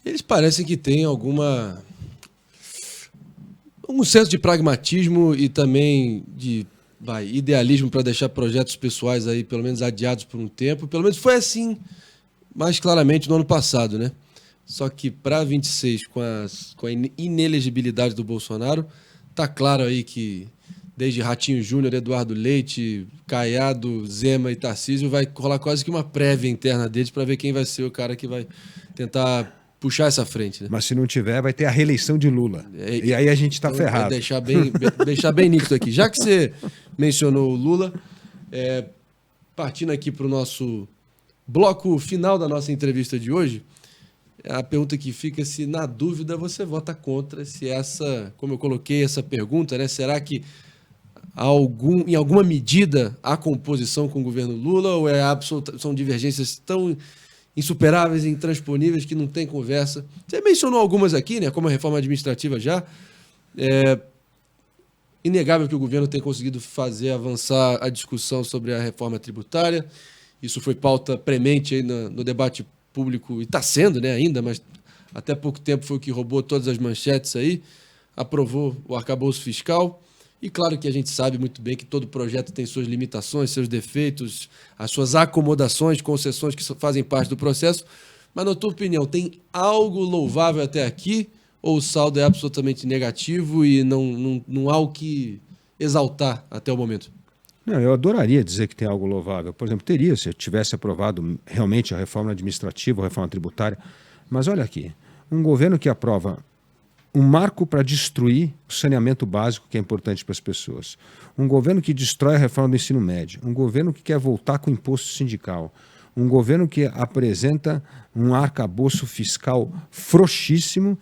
Eles parecem que têm algum senso de pragmatismo e também de idealismo para deixar projetos pessoais aí, pelo menos adiados por um tempo. Pelo menos foi assim, mais claramente no ano passado, né? Só que para 26, com a inelegibilidade do Bolsonaro, tá claro aí que desde Ratinho Júnior, Eduardo Leite, Caiado, Zema e Tarcísio, vai rolar quase que uma prévia interna deles para ver quem vai ser o cara que vai tentar puxar essa frente, né? Mas se não tiver, vai ter a reeleição de Lula. E aí a gente está Então, ferrado. Deixar bem nítido aqui. Já que você mencionou o Lula, partindo aqui para o nosso bloco final da nossa entrevista de hoje, a pergunta que fica é se, na dúvida, você vota contra, se como eu coloquei essa pergunta, né? Será que em alguma medida há composição com o governo Lula ou são divergências tão insuperáveis e intransponíveis que não tem conversa? Você mencionou algumas aqui, né? Como a reforma administrativa já. É inegável que o governo tem conseguido fazer avançar a discussão sobre a reforma tributária. Isso foi pauta premente aí no debate público, e está sendo, né, ainda, mas até pouco tempo foi o que roubou todas as manchetes aí, aprovou o arcabouço fiscal, e claro que a gente sabe muito bem que todo projeto tem suas limitações, seus defeitos, as suas acomodações, concessões que fazem parte do processo, mas na tua opinião, tem algo louvável até aqui, ou o saldo é absolutamente negativo e não há o que exaltar até o momento? Não, eu adoraria dizer que tem algo louvável. Por exemplo, teria se eu tivesse aprovado realmente a reforma administrativa, a reforma tributária. Mas olha aqui, um governo que aprova um marco para destruir o saneamento básico que é importante para as pessoas. Um governo que destrói a reforma do ensino médio. Um governo que quer voltar com o imposto sindical. Um governo que apresenta um arcabouço fiscal frouxíssimo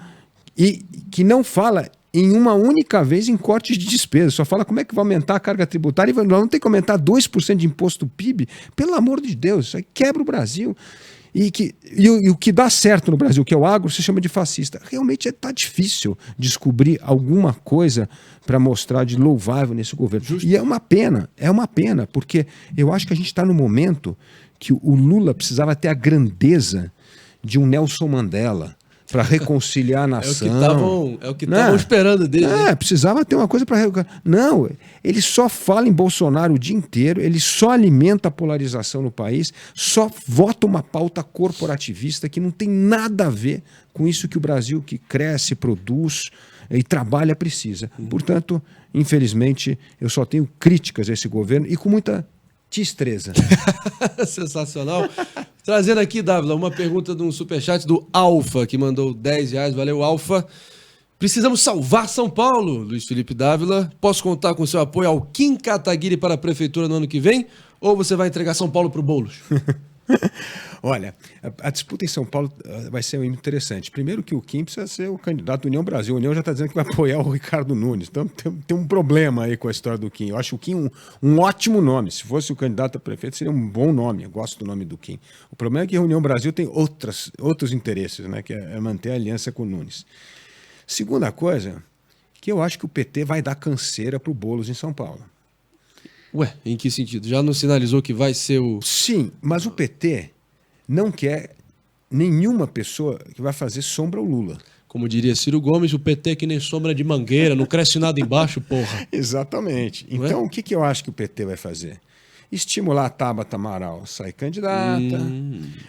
e que não fala em uma única vez em cortes de despesas. Só fala como é que vai aumentar a carga tributária e não tem que aumentar 2% de imposto do PIB. Pelo amor de Deus, isso aí quebra o Brasil. E o que dá certo no Brasil, que é o agro, se chama de fascista. Realmente está difícil descobrir alguma coisa para mostrar de louvável nesse governo. Justo. E é uma pena, porque eu acho que a gente está no momento que o Lula precisava ter a grandeza de um Nelson Mandela para reconciliar a nação. É o que estavam esperando dele. Precisava ter uma coisa para... Não, ele só fala em Bolsonaro o dia inteiro, ele só alimenta a polarização no país, só vota uma pauta corporativista que não tem nada a ver com isso que o Brasil, que cresce, produz e trabalha, precisa. Portanto, infelizmente, eu só tenho críticas a esse governo e com muita destreza. Sensacional. Trazendo aqui, Dávila, uma pergunta de um superchat do Alfa, que mandou R$10. Valeu, Alfa. Precisamos salvar São Paulo, Luiz Felipe Dávila. Posso contar com seu apoio ao Kim Kataguiri para a prefeitura no ano que vem? Ou você vai entregar São Paulo para o Boulos? Olha, a disputa em São Paulo vai ser muito interessante. Primeiro que o Kim precisa ser o candidato do União Brasil. A União já está dizendo que vai apoiar o Ricardo Nunes. Então tem um problema aí com a história do Kim. Eu acho o Kim um ótimo nome. Se fosse o candidato a prefeito, seria um bom nome. Eu gosto do nome do Kim. O problema é que a União Brasil tem outros interesses, né? Que é manter a aliança com o Nunes. Segunda coisa, que eu acho que o PT vai dar canseira para o Boulos em São Paulo. Ué, em que sentido? Já não sinalizou que vai ser o... Sim, mas o PT não quer nenhuma pessoa que vai fazer sombra ao Lula. Como diria Ciro Gomes, o PT é que nem sombra de mangueira, não cresce nada embaixo, porra. Exatamente. Então, o que eu acho que o PT vai fazer? Estimular a Tabata Amaral, sai candidata,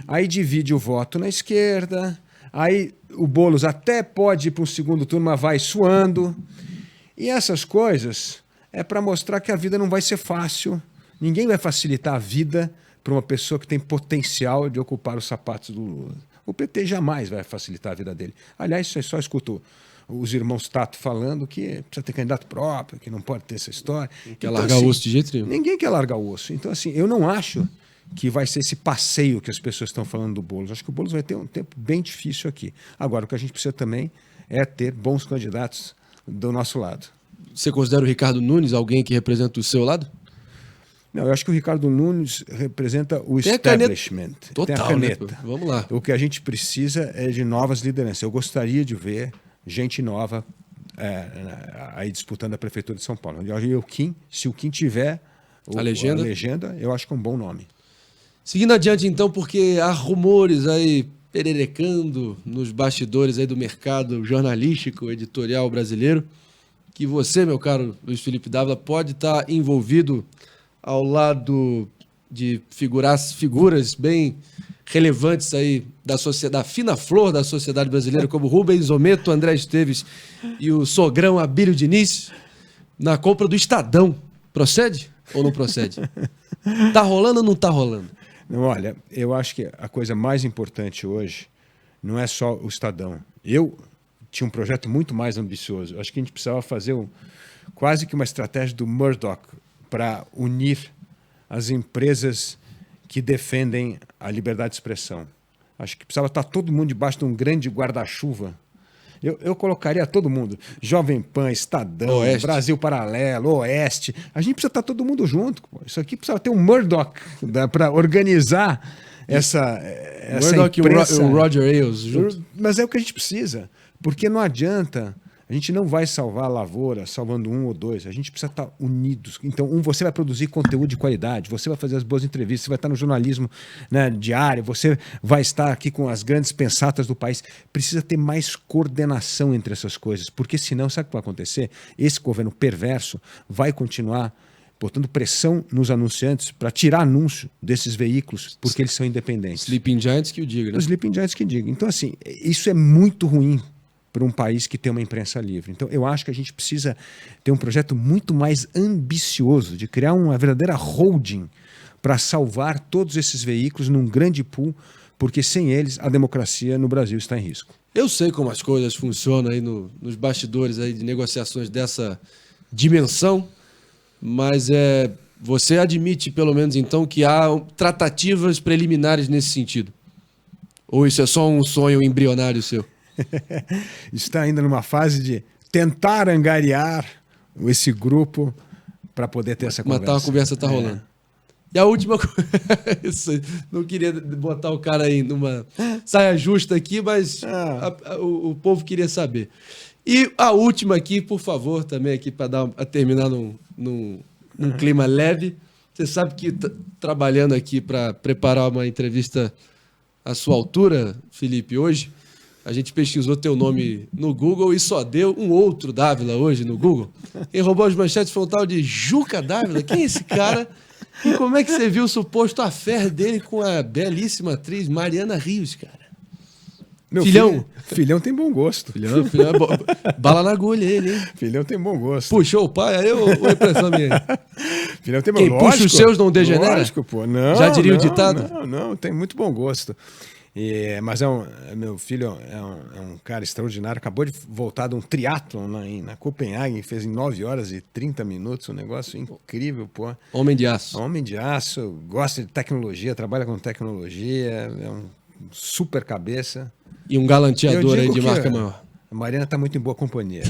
aí divide o voto na esquerda, aí o Boulos até pode ir para um segundo turno, mas vai suando. E essas coisas é para mostrar que a vida não vai ser fácil, ninguém vai facilitar a vida para uma pessoa que tem potencial de ocupar os sapatos do Lula. O PT jamais vai facilitar a vida dele. Aliás, você só escutou os irmãos Tato falando que precisa ter candidato próprio, que não pode ter essa história. Não quer largar o osso de jeito nenhum. Ninguém quer largar o osso. Então, assim, eu não acho que vai ser esse passeio que as pessoas estão falando do Boulos. Acho que o Boulos vai ter um tempo bem difícil aqui. Agora, o que a gente precisa também é ter bons candidatos do nosso lado. Você considera o Ricardo Nunes alguém que representa o seu lado? Não, eu acho que o Ricardo Nunes representa o establishment. Total, tem a caneta. Né? Vamos lá. O que a gente precisa é de novas lideranças. Eu gostaria de ver gente nova aí disputando a prefeitura de São Paulo. Se o Kim tiver a legenda, eu acho que é um bom nome. Seguindo adiante, então, porque há rumores aí pererecando nos bastidores aí do mercado jornalístico, editorial brasileiro, que você, meu caro Luiz Felipe Dávila, pode estar envolvido ao lado de figuras bem relevantes aí da fina flor da sociedade brasileira, como Rubens Ometo, André Esteves e o sogrão Abílio Diniz, na compra do Estadão. Procede ou não procede? Tá rolando ou não tá rolando? Não, olha, eu acho que a coisa mais importante hoje não é só o Estadão. Eu tinha um projeto muito mais ambicioso. Eu acho que a gente precisava fazer quase que uma estratégia do Murdoch para unir as empresas que defendem a liberdade de expressão. Acho que precisava estar todo mundo debaixo de um grande guarda-chuva. Eu colocaria todo mundo. Jovem Pan, Estadão, Oeste. Brasil Paralelo, Oeste. A gente precisa estar todo mundo junto. Pô. Isso aqui precisa ter um Murdoch para organizar essa Murdoch imprensa. e o Roger Ailes junto. Mas é o que a gente precisa. Porque não adianta... A gente não vai salvar a lavoura salvando um ou dois. A gente precisa estar unidos. Então, você vai produzir conteúdo de qualidade, você vai fazer as boas entrevistas, você vai estar no jornalismo, né, diário, você vai estar aqui com as grandes pensatas do país. Precisa ter mais coordenação entre essas coisas, porque senão, sabe o que vai acontecer? Esse governo perverso vai continuar botando pressão nos anunciantes para tirar anúncio desses veículos, porque eles são independentes. Sleeping Giants que o diga, né? Os Sleeping Giants que digam. Então, assim, isso é muito ruim para um país que tem uma imprensa livre. Então, eu acho que a gente precisa ter um projeto muito mais ambicioso de criar uma verdadeira holding para salvar todos esses veículos num grande pool, porque sem eles a democracia no Brasil está em risco. Eu sei como as coisas funcionam aí nos bastidores aí de negociações dessa dimensão, mas você admite, pelo menos então, que há tratativas preliminares nesse sentido? Ou isso é só um sonho embrionário seu? Está ainda numa fase de tentar angariar esse grupo para poder ter essa conversa. Mas a conversa está rolando. E a última coisa, não queria botar o cara aí numa saia justa aqui, mas o povo queria saber. E a última aqui, por favor, também aqui para terminar num clima leve. Você sabe que trabalhando aqui para preparar uma entrevista à sua altura, Felipe, hoje, a gente pesquisou teu nome no Google e só deu um outro Dávila hoje no Google. Quem roubou as manchetes foi um tal de Juca Dávila. Quem é esse cara? E como é que você viu o suposto affair dele com a belíssima atriz Mariana Rios, cara? Meu filhão. Filhão tem bom gosto. Filhão é bala na agulha ele, hein? Filhão tem bom gosto. Puxou o pai aí ou impressão minha? Filhão tem bom Quem gosto. puxa os seus não degenera? Lógico, pô. Não, já diria o ditado? Não, tem muito bom gosto. Mas meu filho é um cara extraordinário, acabou de voltar de um triatlon na Copenhague, fez em 9 horas e 30 minutos, um negócio incrível, pô. Homem de aço. Homem de aço, gosta de tecnologia, trabalha com tecnologia, é um super cabeça. E um galanteador aí de marca maior. A Mariana está muito em boa companhia.